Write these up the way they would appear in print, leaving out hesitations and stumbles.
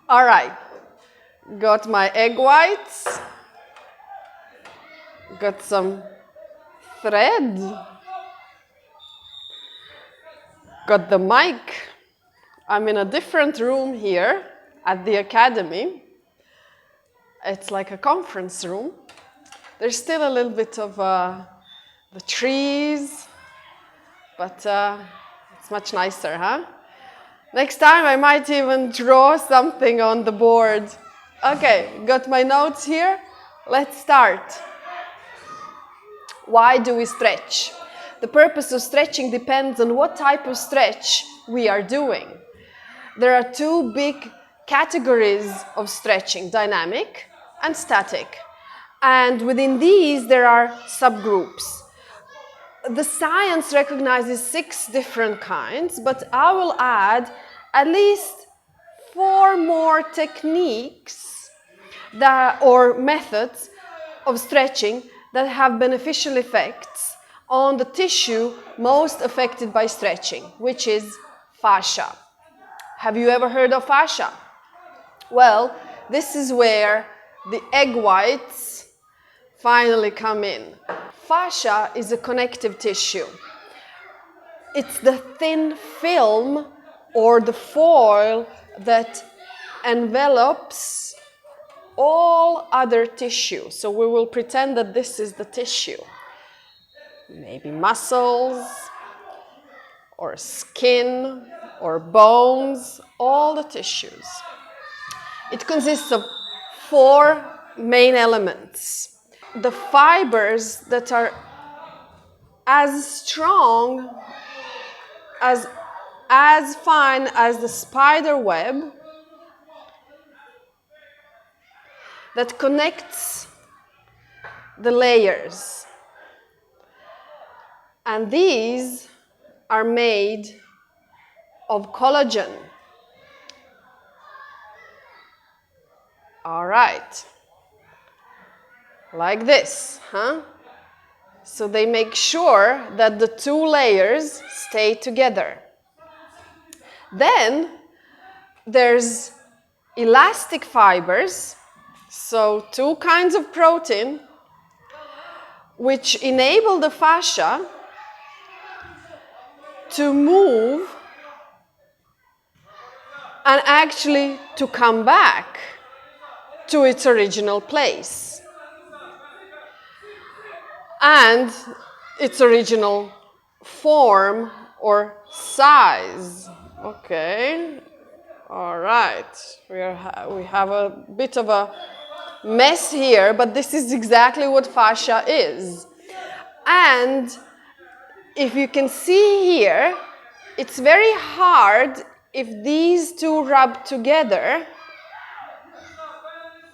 All right, got my egg whites, got some thread, got the mic. I'm in a different room here at the academy. It's like a conference room. There's still a little bit of the trees, but it's much nicer, huh? Next time I might even draw something on the board. Okay, got my notes here. Let's start. Why do we stretch? The purpose of stretching depends on what type of stretch we are doing. There are two big categories of stretching, dynamic and static. And within these, there are subgroups. The science recognizes 6 different kinds, but I will add at least 4 more techniques or methods of stretching that have beneficial effects on the tissue most affected by stretching, which is fascia. Have you ever heard of fascia? Well, this is where the egg whites finally come in. Fascia is a connective tissue. It's the thin film or the foil that envelops all other tissue. So we will pretend that this is the tissue. Maybe muscles, or skin, or bones, all the tissues. It consists of 4 main elements. The fibers that are as strong, as fine as the spider web that connects the layers. And these are made of collagen. All right. Like this, huh? So they make sure that the 2 layers stay together. Then there's elastic fibers, so 2 kinds of protein, which enable the fascia to move and actually to come back to its original place and its original form or size. Okay, all right. We have a bit of a mess here, but this is exactly what fascia is. And if you can see here, it's very hard if these 2 rub together.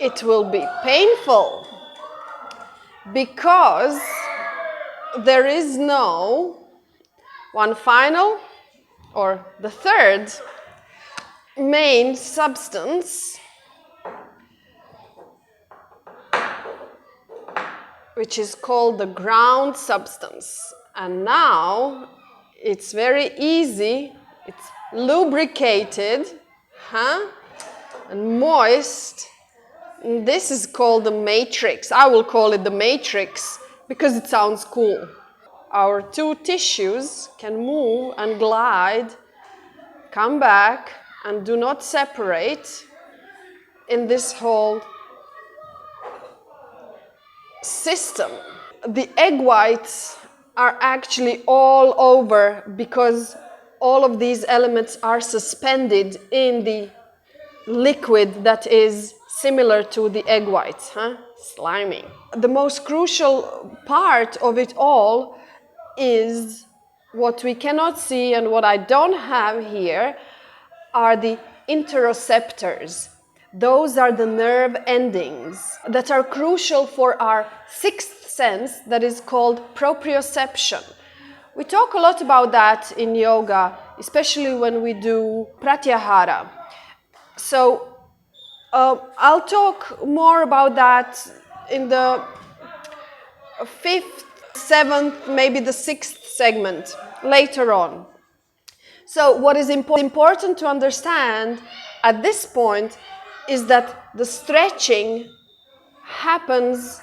It will be painful because there is no one final or the third main substance, which is called the ground substance. And now it's very easy, it's lubricated, huh? And moist. And this is called the matrix. I will call it the matrix because it sounds cool. Our 2 tissues can move and glide, come back, and do not separate in this whole system. The egg whites are actually all over because all of these elements are suspended in the liquid that is similar to the egg whites, huh? Slimy. The most crucial part of it all is what we cannot see, and what I don't have here are the interoceptors. Those are the nerve endings that are crucial for our 6th sense that is called proprioception. We talk a lot about that in yoga, especially when we do pratyahara. So I'll talk more about that in the 5th, 7th, maybe the 6th segment later on. So what is important to understand at this point is that the stretching happens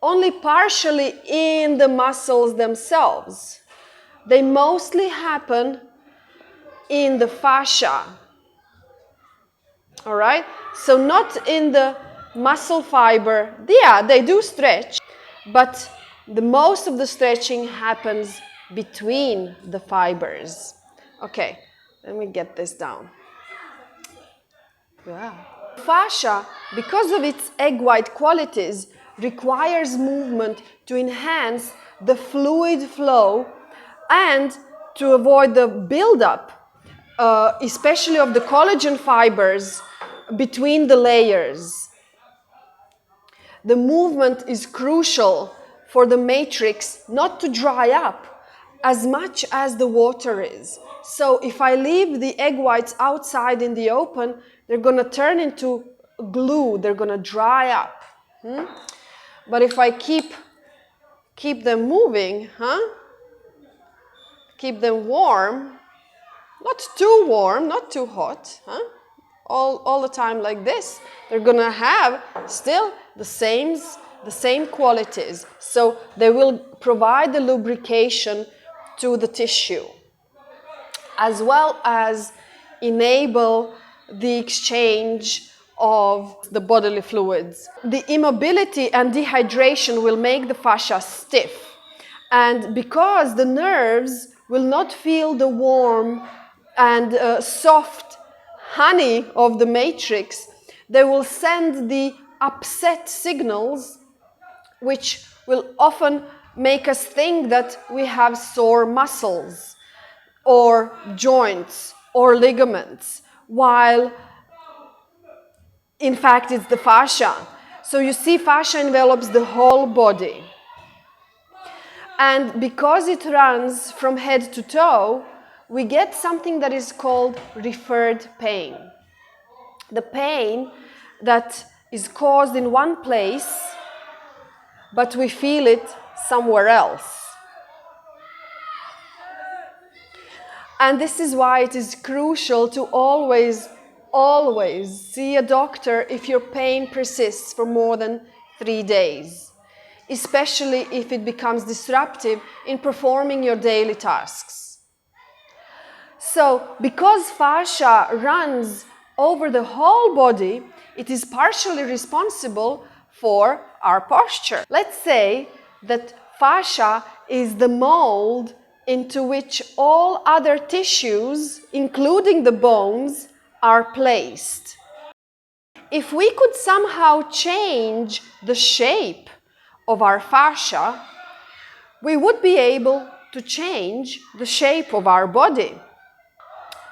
only partially in the muscles themselves. They mostly happen in the fascia. All right? So not in the muscle fiber. Yeah, they do stretch, but the most of the stretching happens between the fibers. Okay, let me get this down. Yeah. Fascia, because of its egg-white qualities, requires movement to enhance the fluid flow and to avoid the buildup, especially of the collagen fibers between the layers. The movement is crucial for the matrix not to dry up as much as the water is. So if I leave the egg whites outside in the open, they're going to turn into glue, they're going to dry up. But if I keep them moving, keep them warm, not too warm, not too hot, all the time like this, they're going to have still the same qualities. So they will provide the lubrication to the tissue, as well as enable the exchange of the bodily fluids. The immobility and dehydration will make the fascia stiff, and because the nerves will not feel the warm and soft honey of the matrix, they will send the upset signals, which will often make us think that we have sore muscles or joints or ligaments, while in fact it's the fascia. So you see, fascia envelops the whole body. And because it runs from head to toe, we get something that is called referred pain. The pain that is caused in one place, but we feel it somewhere else. And this is why it is crucial to always see a doctor if your pain persists for more than 3 days, especially if it becomes disruptive in performing your daily tasks. So, because fascia runs over the whole body, it is partially responsible for our posture. Let's say that fascia is the mold into which all other tissues, including the bones, are placed. If we could somehow change the shape of our fascia, we would be able to change the shape of our body.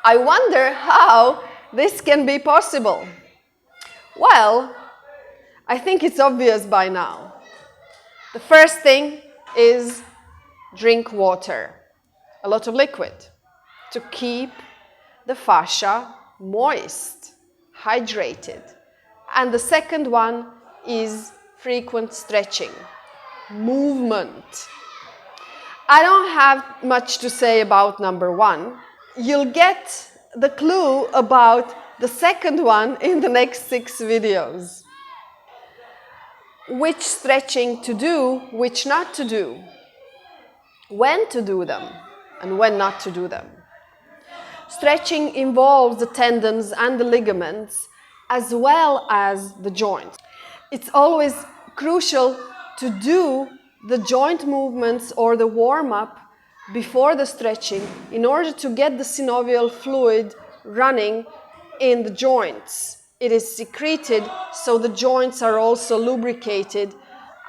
I wonder how this can be possible. Well, I think it's obvious by now. The first thing is drink water, a lot of liquid, to keep the fascia moist, hydrated. And the second one is frequent stretching, movement. I don't have much to say about number one. You'll get the clue about the second one in the next 6 videos. Which stretching to do, which not to do, when to do them, and when not to do them. Stretching involves the tendons and the ligaments, as well as the joints. It's always crucial to do the joint movements or the warm-up before the stretching in order to get the synovial fluid running in the joints. It is secreted, so the joints are also lubricated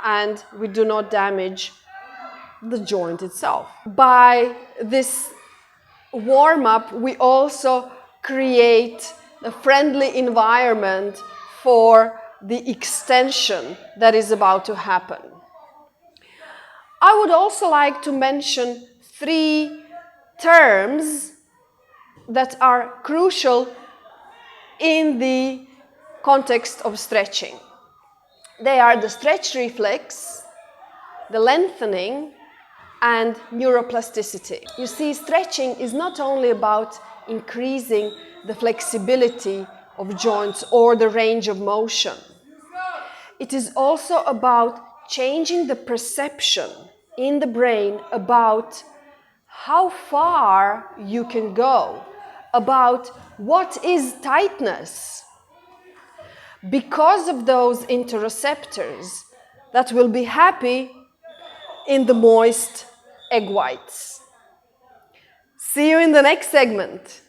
and we do not damage the joint itself. By this warm-up, we also create a friendly environment for the extension that is about to happen. I would also like to mention 3 terms that are crucial in the context of stretching. They are the stretch reflex, the lengthening, and neuroplasticity. You see, stretching is not only about increasing the flexibility of joints or the range of motion. It is also about changing the perception in the brain about how far you can go, about what is tightness. Because of those interoceptors that will be happy in the moist egg whites. See you in the next segment.